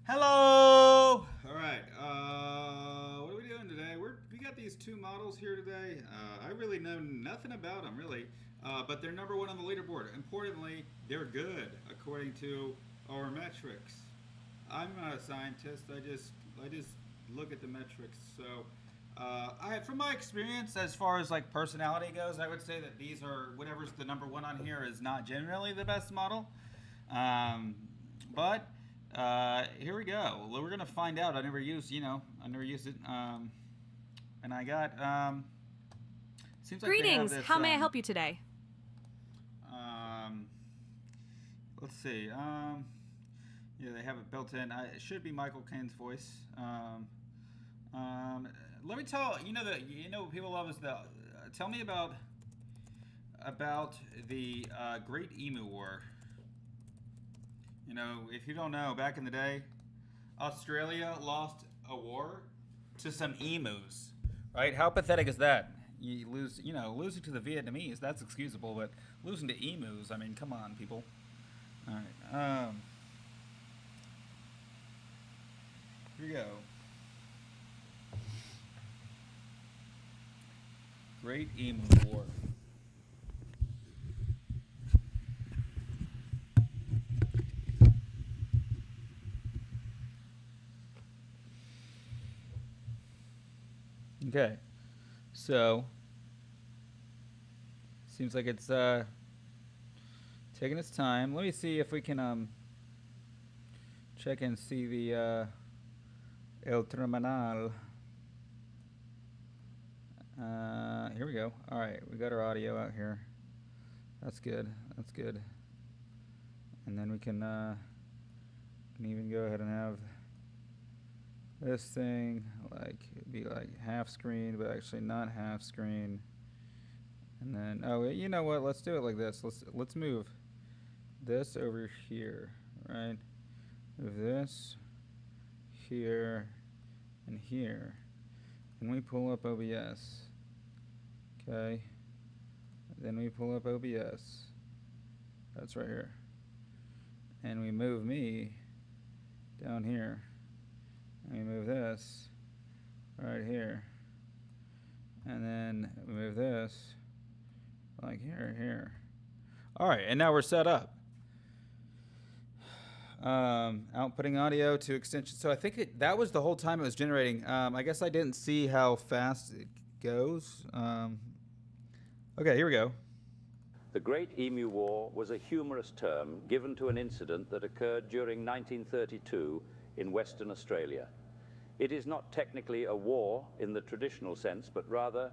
Hello! Alright, what are we doing today? We got these two models here today. I really know nothing about them, really. But they're number one on the leaderboard. Importantly, they're good, according to our metrics. I'm not a scientist, I just look at the metrics. So, from my experience, as far as like personality goes, I would say that these are, whatever's the number one on here is not generally the best model. But here we go. We're gonna find out. I never used it. And I got. Seems like they have Greetings. this, How may I help you today? Let's see. Yeah, they have it built in. It should be Michael Caine's voice. Let me tell what people love is the. Tell me about the Great Emu War. You know, if you don't know, back in the day, Australia lost a war to some emus, right? How pathetic is that? You lose, losing to the Vietnamese, that's excusable, but losing to emus, I mean, come on, people. All right, here we go. Great Emu War. Okay, so seems like it's taking its time. Let me see if we can check and see the El Terminal. Here we go. All right, we got our audio out here. That's good. That's good. And then we can even go ahead and have this thing like it'd be like half screen, but actually not half screen. And then you know what? Let's do it like this. Let's move this over here, right? Move this here and here. And we pull up OBS. Okay. Then we pull up OBS. That's right here. And we move me down here. And we move this right here. And then we move this like here. All right, and now we're set up. Outputting audio to extension. So I think that was the whole time it was generating. I guess I didn't see how fast it goes. Okay, here we go. The Great Emu War was a humorous term given to an incident that occurred during 1932 in Western Australia. It is not technically a war in the traditional sense, but rather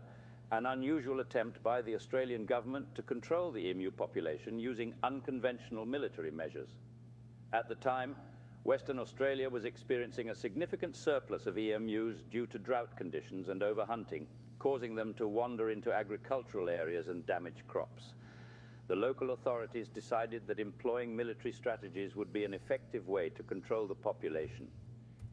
an unusual attempt by the Australian government to control the emu population using unconventional military measures. At the time, Western Australia was experiencing a significant surplus of emus due to drought conditions and overhunting, causing them to wander into agricultural areas and damage crops. The local authorities decided that employing military strategies would be an effective way to control the population.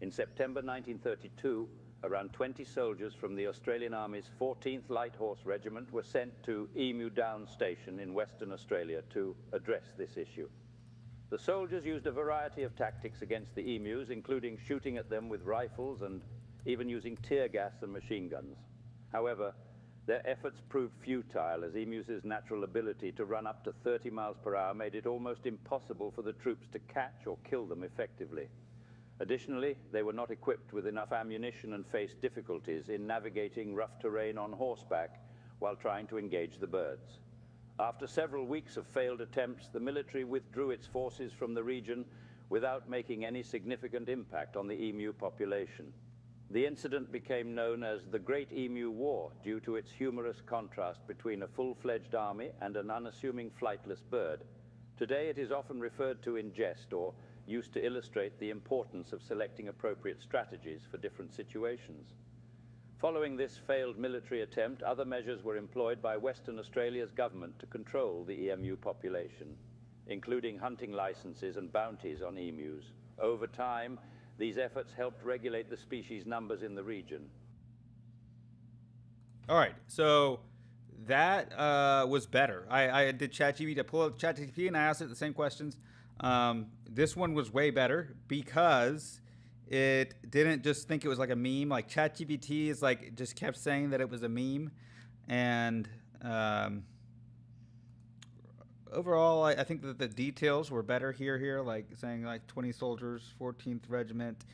In September 1932, around 20 soldiers from the Australian Army's 14th Light Horse Regiment were sent to Emu Downs Station in Western Australia to address this issue. The soldiers used a variety of tactics against the emus, including shooting at them with rifles and even using tear gas and machine guns. However, their efforts proved futile, as emus' natural ability to run up to 30 miles per hour made it almost impossible for the troops to catch or kill them effectively. Additionally, they were not equipped with enough ammunition and faced difficulties in navigating rough terrain on horseback while trying to engage the birds. After several weeks of failed attempts, the military withdrew its forces from the region without making any significant impact on the emu population. The incident became known as the Great Emu War due to its humorous contrast between a full-fledged army and an unassuming flightless bird. Today it is often referred to in jest or used to illustrate the importance of selecting appropriate strategies for different situations. Following this failed military attempt, other measures were employed by Western Australia's government to control the emu population, including hunting licenses and bounties on emus. Over time, these efforts helped regulate the species numbers in the region. All right, so that was better. I did ChatGPT. I pulled up ChatGPT and I asked it the same questions. This one was way better because it didn't just think it was like a meme. Like ChatGPT is like just kept saying that it was a meme, and overall, I think that the details were better here, like saying like 20 soldiers, 14th Regiment.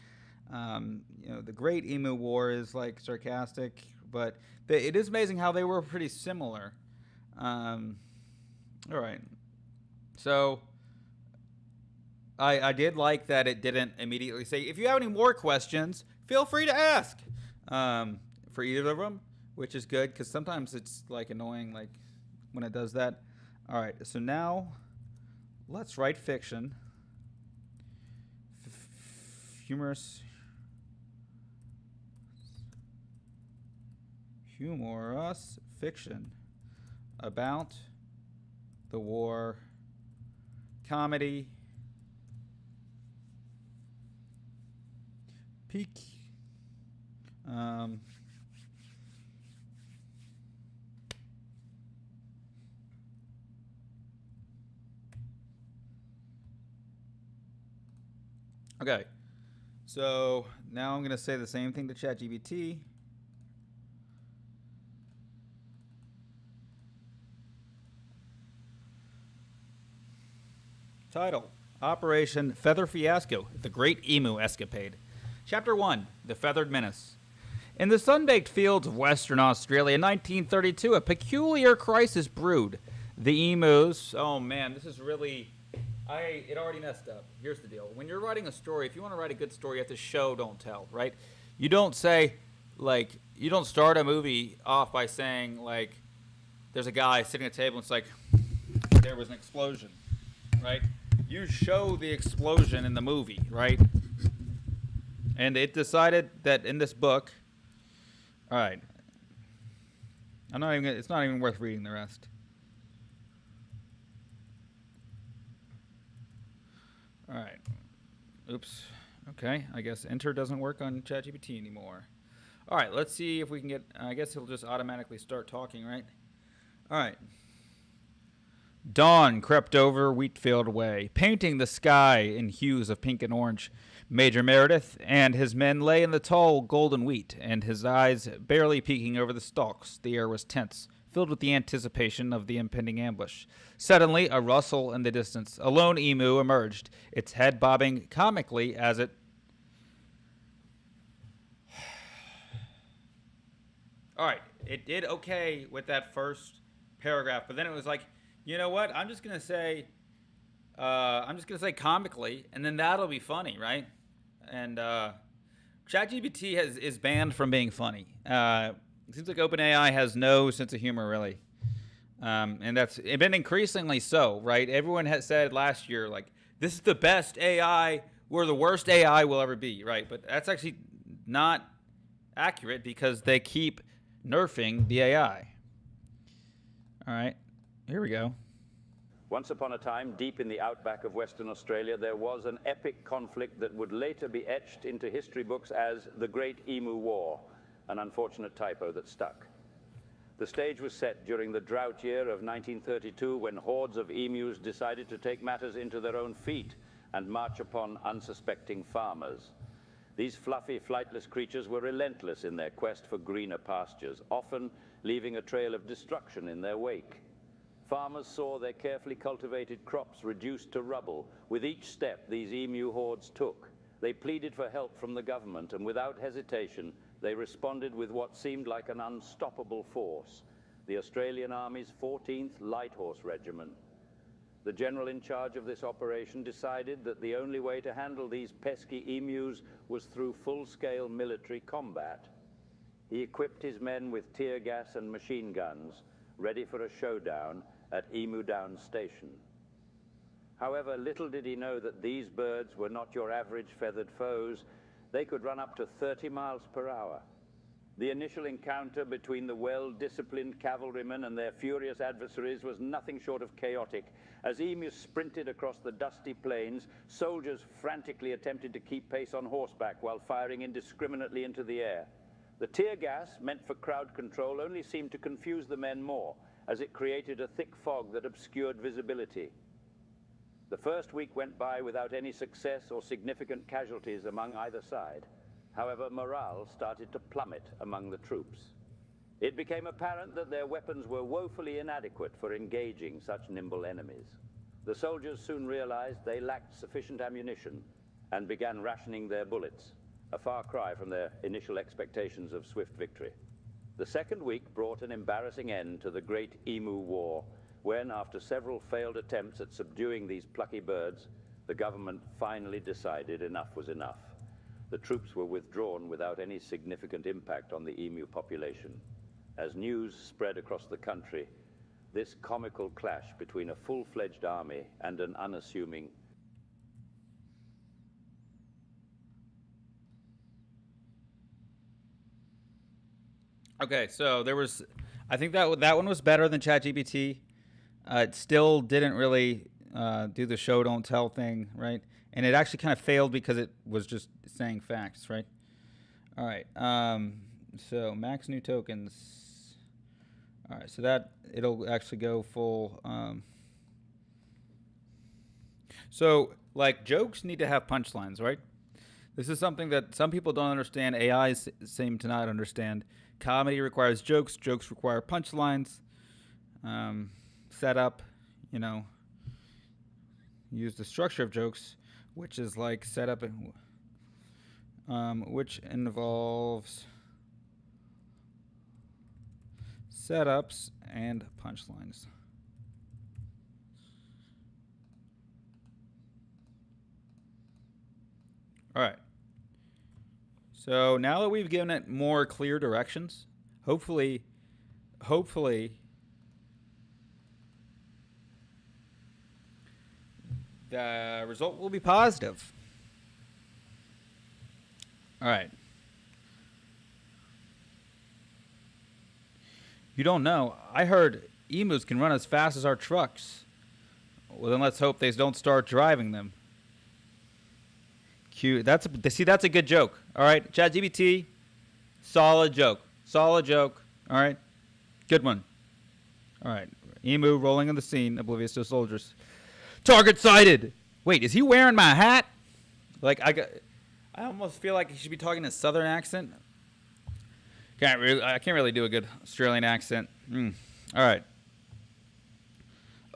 The Great Emu War is like sarcastic, but it is amazing how they were pretty similar. All right, so I did like that it didn't immediately say, if you have any more questions, feel free to ask for either of them, which is good because sometimes it's like annoying like when it does that. All right, so now let's write fiction. Humorous fiction about the war, comedy, peak, okay, so now I'm going to say the same thing to ChatGPT. Title: Operation Feather Fiasco, The Great Emu Escapade. Chapter 1, The Feathered Menace. In the sun-baked fields of Western Australia in 1932, a peculiar crisis brewed. The emus... Oh, man, this is really... It already messed up. Here's the deal. When you're writing a story, if you want to write a good story, you have to show, don't tell, right? You don't say, like... You don't start a movie off by saying, like... There's a guy sitting at a table and it's like... There was an explosion, right? You show the explosion in the movie, right? And it decided that in this book... All right. It's not even worth reading the rest. All right. Oops. Okay. I guess enter doesn't work on ChatGPT anymore. All right. Let's see if we can get... I guess he'll just automatically start talking, right? All right. Dawn crept over Wheatfield Way, painting the sky in hues of pink and orange. Major Meredith and his men lay in the tall golden wheat, and his eyes barely peeking over the stalks. The air was tense, filled with the anticipation of the impending ambush. Suddenly, a rustle in the distance. A lone emu emerged, its head bobbing comically as it... All right, it did okay with that first paragraph, but then it was like, you know what? I'm just gonna say comically, and then that'll be funny, right? And ChatGPT is banned from being funny. It seems like OpenAI has no sense of humor, really, and that's been increasingly so, right? Everyone has said last year, like, this is the best AI. We're the worst AI will ever be, right? But that's actually not accurate because they keep nerfing the AI. All right. Here we go. Once upon a time, deep in the outback of Western Australia, there was an epic conflict that would later be etched into history books as the Great Emu War, an unfortunate typo that stuck. The stage was set during the drought year of 1932 when hordes of emus decided to take matters into their own feet and march upon unsuspecting farmers. These fluffy, flightless creatures were relentless in their quest for greener pastures, often leaving a trail of destruction in their wake. Farmers saw their carefully cultivated crops reduced to rubble. With each step these emu hordes took, they pleaded for help from the government, and without hesitation, they responded with what seemed like an unstoppable force, the Australian Army's 14th Light Horse Regiment. The general in charge of this operation decided that the only way to handle these pesky emus was through full-scale military combat. He equipped his men with tear gas and machine guns, ready for a showdown at Emu Downs Station. However, little did he know that these birds were not your average feathered foes. They could run up to 30 miles per hour. The initial encounter between the well-disciplined cavalrymen and their furious adversaries was nothing short of chaotic. As emus sprinted across the dusty plains, soldiers frantically attempted to keep pace on horseback while firing indiscriminately into the air. The tear gas, meant for crowd control, only seemed to confuse the men more, as it created a thick fog that obscured visibility. The first week went by without any success or significant casualties among either side. However, morale started to plummet among the troops. It became apparent that their weapons were woefully inadequate for engaging such nimble enemies. The soldiers soon realized they lacked sufficient ammunition and began rationing their bullets, a far cry from their initial expectations of swift victory. The second week brought an embarrassing end to the Great Emu War, when, after several failed attempts at subduing these plucky birds, the government finally decided enough was enough. The troops were withdrawn without any significant impact on the emu population. As news spread across the country, this comical clash between a full-fledged army and an unassuming Okay, so there was, I think that one was better than ChatGPT. It still didn't really do the show don't tell thing, right? And it actually kind of failed because it was just saying facts, right? All right. So max new tokens. All right. So that it'll actually go full. So like jokes need to have punchlines, right? This is something that some people don't understand. AIs seem to not understand. Comedy requires jokes. Jokes require punchlines. Setup, use the structure of jokes, which is like setup, which involves setups and punchlines. All right. So now that we've given it more clear directions, hopefully, the result will be positive. All right. You don't know. I heard emus can run as fast as our trucks. Well, then let's hope they don't start driving them. Cute. That's a good joke. All right, ChatGPT, solid joke. All right, good one. All right, emu rolling on the scene, oblivious to soldiers. Target sighted. Wait, is he wearing my hat? Like I almost feel like he should be talking a southern accent. I can't really do a good Australian accent. All right.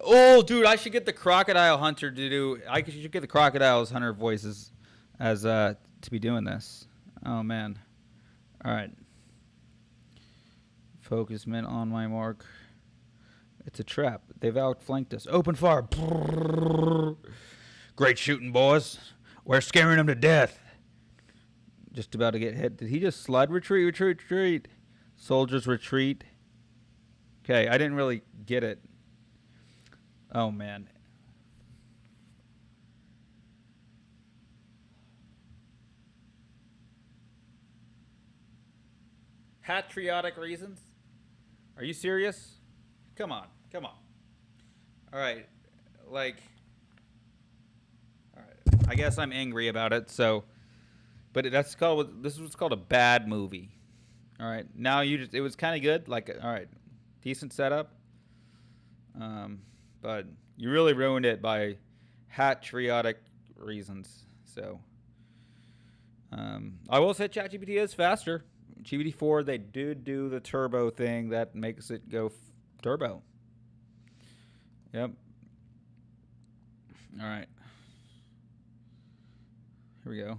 Oh, dude, I should get the crocodile hunter to do. I should get the crocodiles hunter voices as to be doing this. Oh man. All right. Focus men on my mark. It's a trap. They've outflanked us. Open fire. Great shooting, boys. We're scaring them to death. Just about to get hit. Did he just slide? Retreat. Soldiers retreat. Okay, I didn't really get it. Oh, man. Patriotic reasons? Are you serious? Come on. All right. All right. I guess I'm angry about it, so. But this is what's called a bad movie. All right. Now it was kind of good. All right. Decent setup. But you really ruined it by patriotic reasons. So. I will say ChatGPT is faster. GPT-4, they did do the turbo thing that makes it go turbo. Yep. All right. Here we go.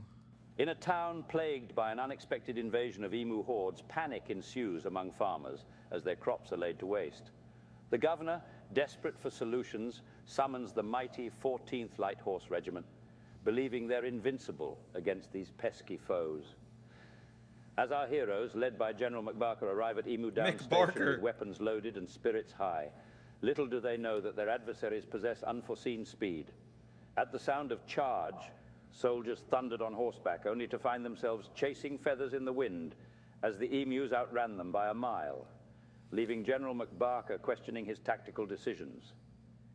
In a town plagued by an unexpected invasion of emu hordes, panic ensues among farmers as their crops are laid to waste. The governor, desperate for solutions, summons the mighty 14th Light Horse Regiment, believing they're invincible against these pesky foes. As our heroes, led by General McBarker, arrive at Emu Down Station with weapons loaded and spirits high, little do they know that their adversaries possess unforeseen speed. At the sound of charge, soldiers thundered on horseback, only to find themselves chasing feathers in the wind as the emus outran them by a mile, leaving General McBarker questioning his tactical decisions.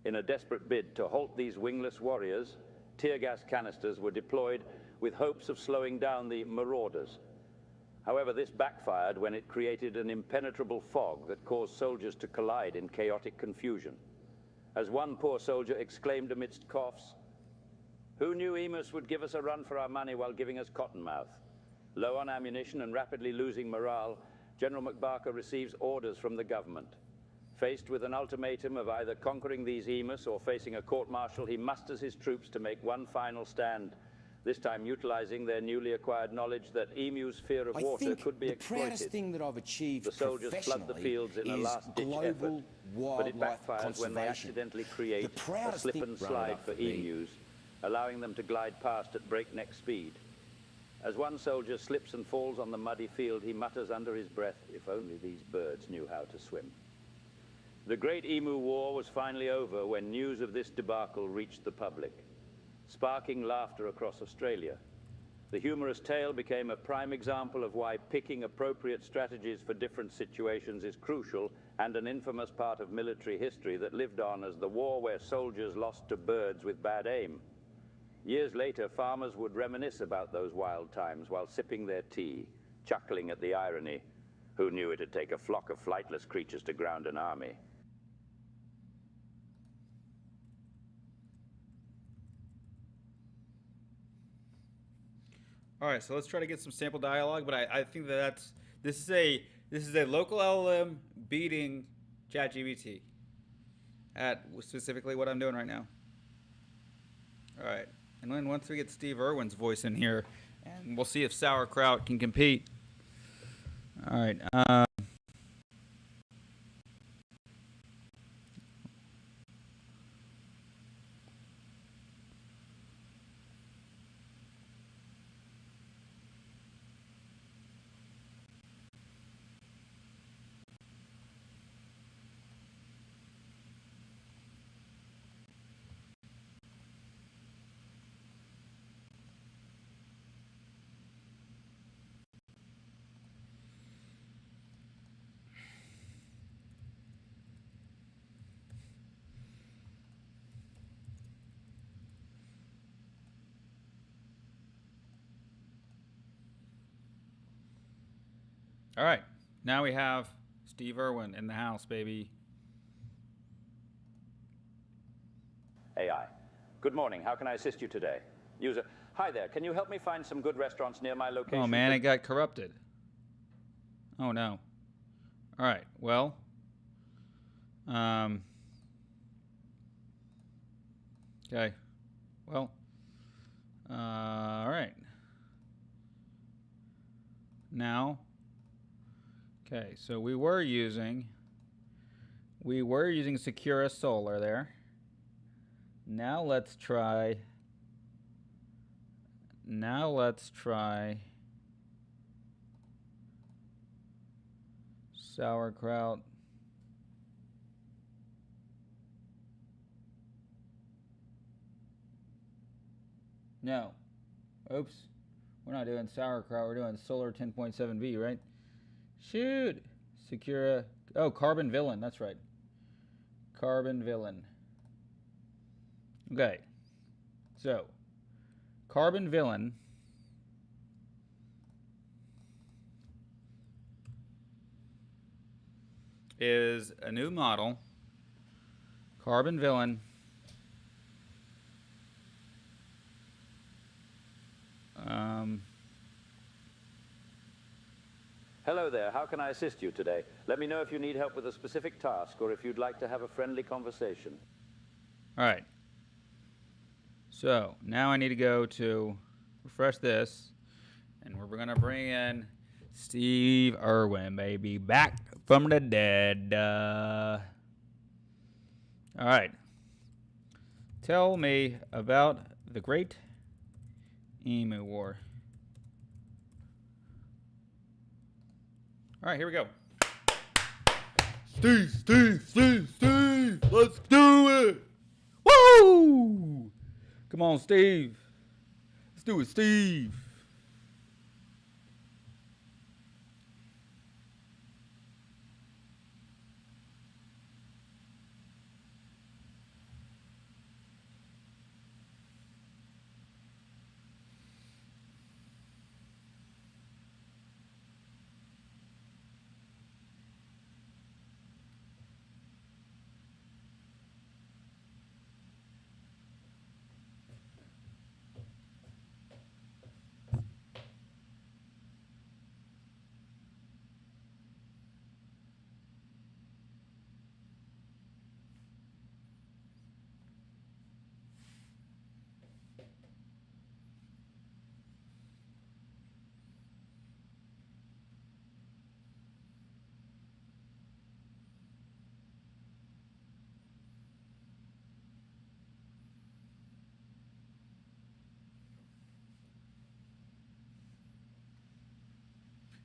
In a desperate bid to halt these wingless warriors, tear gas canisters were deployed with hopes of slowing down the marauders. However, this backfired when it created an impenetrable fog that caused soldiers to collide in chaotic confusion. As one poor soldier exclaimed amidst coughs, "Who knew emus would give us a run for our money while giving us cottonmouth?" Low on ammunition and rapidly losing morale, General MacBarker receives orders from the government. Faced with an ultimatum of either conquering these emus or facing a court-martial, he musters his troops to make one final stand, this time utilizing their newly acquired knowledge that emus' fear of water could be exploited. The proudest thing that I've achieved The soldiers flood the fields in a last-ditch effort, but it backfires when they accidentally create a slip and slide for emus, allowing them to glide past at breakneck speed. As one soldier slips and falls on the muddy field, he mutters under his breath, "If only these birds knew how to swim." The Great Emu War was finally over when news of this debacle reached the public, sparking laughter across Australia. The humorous tale became a prime example of why picking appropriate strategies for different situations is crucial, and an infamous part of military history that lived on as the war where soldiers lost to birds with bad aim. Years later, farmers would reminisce about those wild times while sipping their tea, chuckling at the irony. Who knew it'd take a flock of flightless creatures to ground an army? All right, so let's try to get some sample dialogue, but I think that this is a local LLM beating ChatGPT at specifically what I'm doing right now. All right, and then once we get Steve Irwin's voice in here, and we'll see if Sauerkraut can compete. All right. All right, now we have Steve Irwin in the house, baby. AI. Good morning. How can I assist you today? User. Hi there. Can you help me find some good restaurants near my location? Oh man, it got corrupted. Oh no. All right. Well. Okay. Well. All right. Now. Okay, so we were using Sakura-SOLAR there. Now let's try Sauerkraut. No. Oops. We're not doing Sauerkraut, we're doing Solar 10.7V, right? Shoot. Sakura. Oh, CarbonVillain. That's right. CarbonVillain. Okay. So, CarbonVillain is a new model. CarbonVillain. Hello there. How can I assist you today? Let me know if you need help with a specific task or if you'd like to have a friendly conversation. All right. So now I need to go to refresh this, and we're going to bring in Steve Irwin, baby, back from the dead. All right. Tell me about the Great Emu War. All right, here we go. Steve, let's do it. Woo! Come on, Steve. Let's do it, Steve.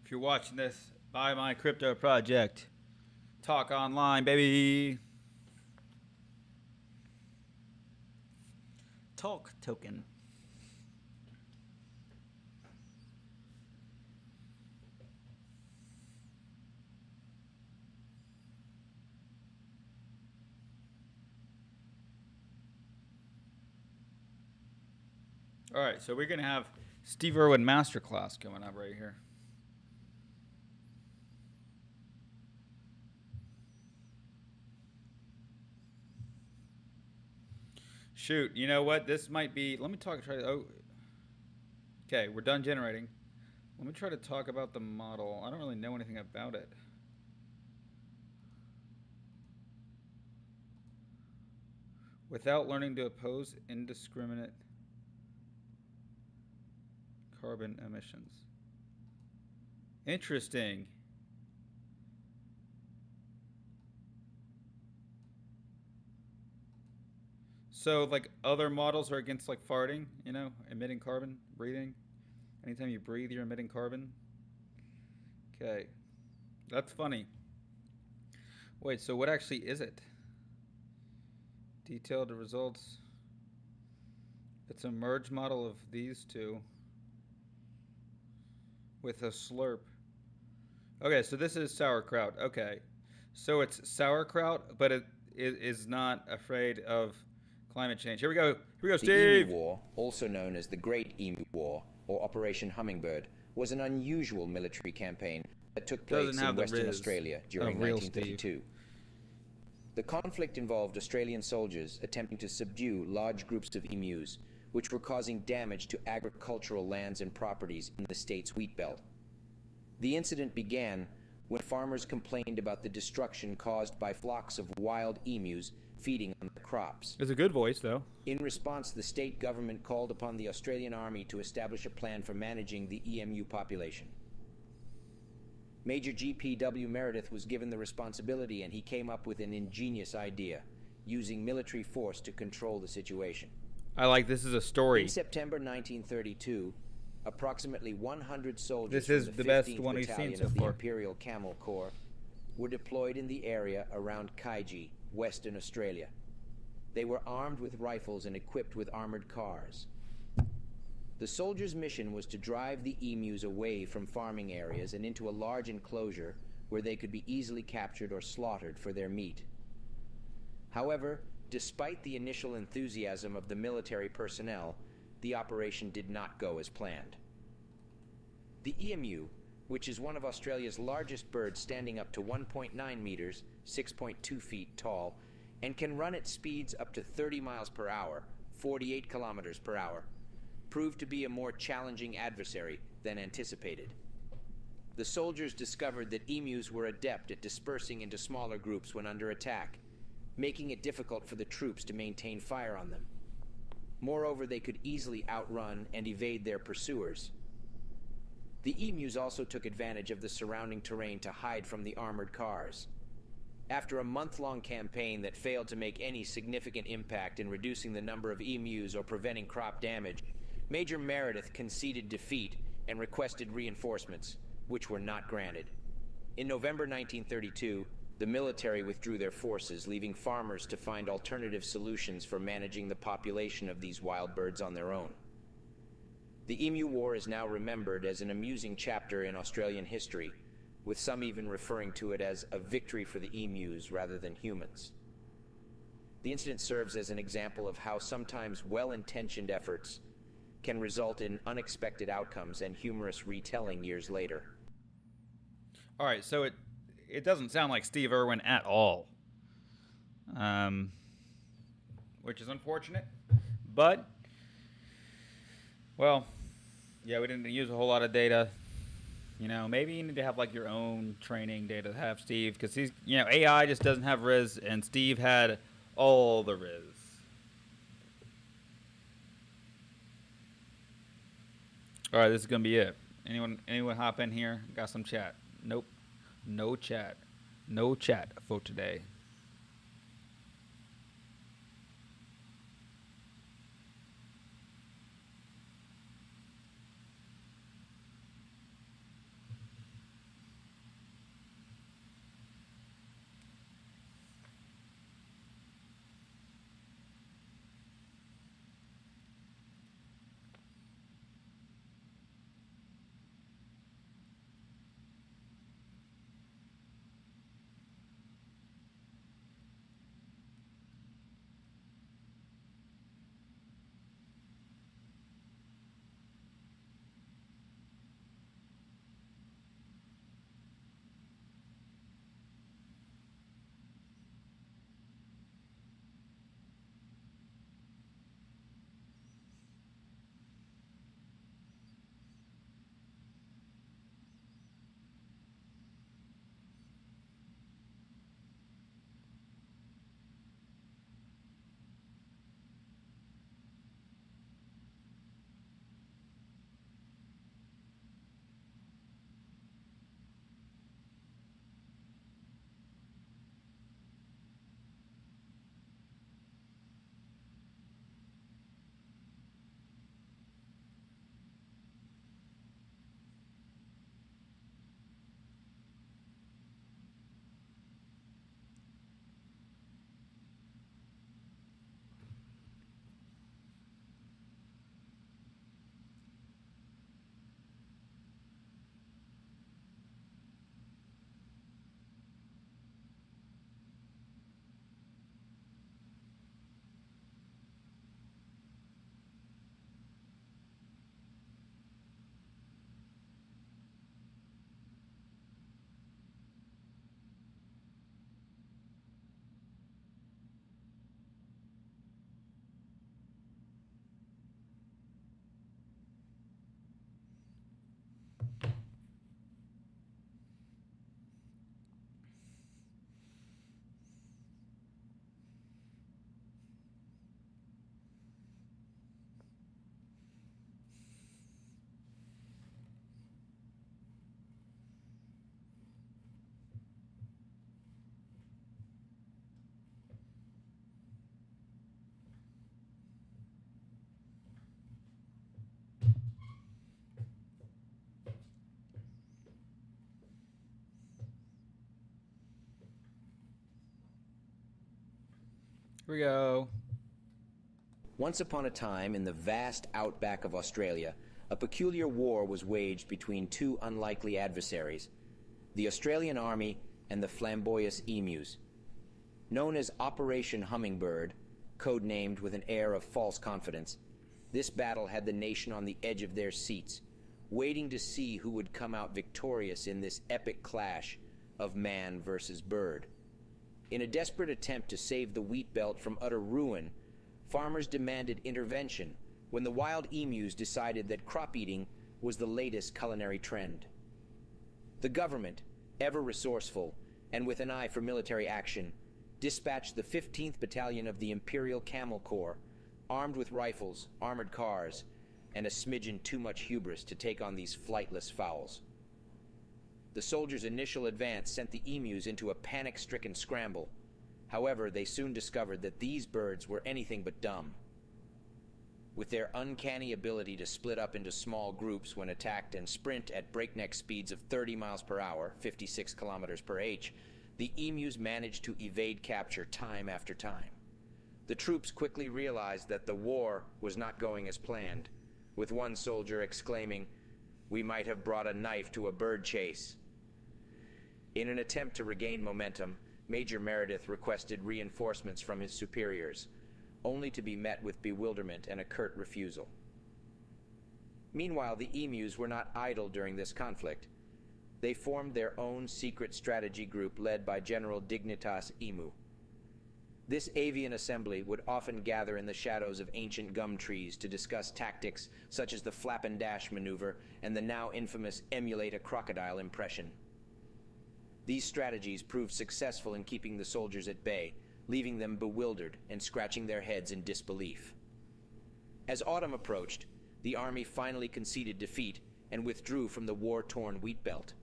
If you're watching this, buy my crypto project. Talk online, baby. Talk token. All right, so we're going to have Steve Irwin Masterclass coming up right here. Shoot, you know what? This might be. Let me talk. Okay, we're done generating. Let me try to talk about the model. I don't really know anything about it. Without learning to oppose indiscriminate carbon emissions. Interesting. So, like, other models are against, like, farting, you know, emitting carbon, breathing. Anytime you breathe, you're emitting carbon. Okay. That's funny. Wait, so what actually is it? Detailed results. It's a merge model of these two with a slurp. Okay, so this is sauerkraut. Okay. So it's sauerkraut, but it is not afraid of climate change. Here we go. Here we go, Steve. The Emu War, also known as the Great Emu War or Operation Hummingbird, was an unusual military campaign that took place in Western Australia during 1932. The conflict involved Australian soldiers attempting to subdue large groups of emus, which were causing damage to agricultural lands and properties in the state's wheat belt. The incident began when farmers complained about the destruction caused by flocks of wild emus feeding on the crops. It's a good voice, though. In response, the state government called upon the Australian Army to establish a plan for managing the emu population. Major G.P.W. Meredith was given the responsibility, and he came up with an ingenious idea, using military force to control the situation. I like this is a story. In September 1932, approximately 100 soldiers this is from the the best 15th one we've seen Battalion so of the far. Imperial Camel Corps were deployed in the area around Kaiji, Western Australia. They were armed with rifles and equipped with armored cars. The soldiers' mission was to drive the emus away from farming areas and into a large enclosure where they could be easily captured or slaughtered for their meat. However, despite the initial enthusiasm of the military personnel, the operation did not go as planned. The emu, which is one of Australia's largest birds, standing up to 1.9 meters, 6.2 feet tall, and can run at speeds up to 30 miles per hour, 48 kilometers per hour, proved to be a more challenging adversary than anticipated. The soldiers discovered that emus were adept at dispersing into smaller groups when under attack, making it difficult for the troops to maintain fire on them. Moreover, they could easily outrun and evade their pursuers. The emus also took advantage of the surrounding terrain to hide from the armored cars. After a month-long campaign that failed to make any significant impact in reducing the number of emus or preventing crop damage, Major Meredith conceded defeat and requested reinforcements, which were not granted. In November 1932, the military withdrew their forces, leaving farmers to find alternative solutions for managing the population of these wild birds on their own. The Emu War is now remembered as an amusing chapter in Australian history, with some even referring to it as a victory for the emus rather than humans. The incident serves as an example of how sometimes well-intentioned efforts can result in unexpected outcomes and humorous retelling years later. All right, so it doesn't sound like Steve Irwin at all, which is unfortunate. But, well, yeah, we didn't use a whole lot of data. You know, maybe you need to have like your own training data to have Steve, because he's, you know, AI just doesn't have Riz, and Steve had all the Riz. All right, this is gonna be it. Anyone hop in here? Got some chat? Nope. No chat. No chat for today. Here we go. Once upon a time, in the vast outback of Australia, a peculiar war was waged between two unlikely adversaries, the Australian Army and the flamboyant emus. Known as Operation Hummingbird, codenamed with an air of false confidence, this battle had the nation on the edge of their seats, waiting to see who would come out victorious in this epic clash of man versus bird. In a desperate attempt to save the wheat belt from utter ruin, farmers demanded intervention when the wild emus decided that crop eating was the latest culinary trend. The government, ever resourceful and with an eye for military action, dispatched the 15th Battalion of the Imperial Camel Corps, armed with rifles, armored cars, and a smidgen too much hubris to take on these flightless fowls. The soldiers' initial advance sent the emus into a panic-stricken scramble. However, they soon discovered that these birds were anything but dumb. With their uncanny ability to split up into small groups when attacked and sprint at breakneck speeds of 30 miles per hour, 56 kilometers per h, the emus managed to evade capture time after time. The troops quickly realized that the war was not going as planned, with one soldier exclaiming, "We might have brought a knife to a bird chase." In an attempt to regain momentum, Major Meredith requested reinforcements from his superiors, only to be met with bewilderment and a curt refusal. Meanwhile, the emus were not idle during this conflict. They formed their own secret strategy group led by General Dignitas Emu. This avian assembly would often gather in the shadows of ancient gum trees to discuss tactics such as the flap and dash maneuver and the now infamous emulate a crocodile impression. These strategies proved successful in keeping the soldiers at bay, leaving them bewildered and scratching their heads in disbelief. As autumn approached, the army finally conceded defeat and withdrew from the war-torn wheat belt,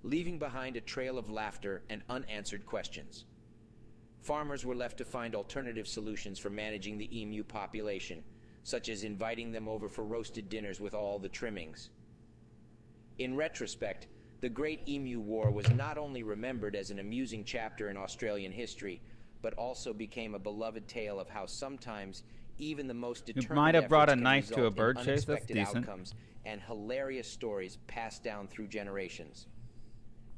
leaving behind a trail of laughter and unanswered questions. Farmers were left to find alternative solutions for managing the emu population, such as inviting them over for roasted dinners with all the trimmings. In retrospect, the Great Emu War was not only remembered as an amusing chapter in Australian history, but also became a beloved tale of how sometimes even the most determined might have brought a efforts can knife to a result in bird chase. That's unexpected decent. outcomes and hilarious stories passed down through generations.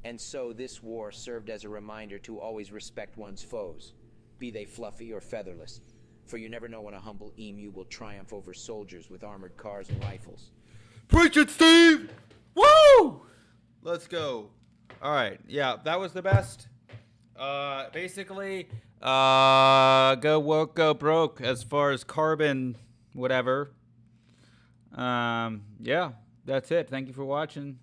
And so this war served as a reminder to always respect one's foes, be they fluffy or featherless, for you never know when a humble emu will triumph over soldiers with armored cars and rifles. Preach it, Steve! Woo! Let's go. All right. Yeah, that was the best. Basically, go woke, go broke as far as carbon, whatever. Yeah, that's it. Thank you for watching.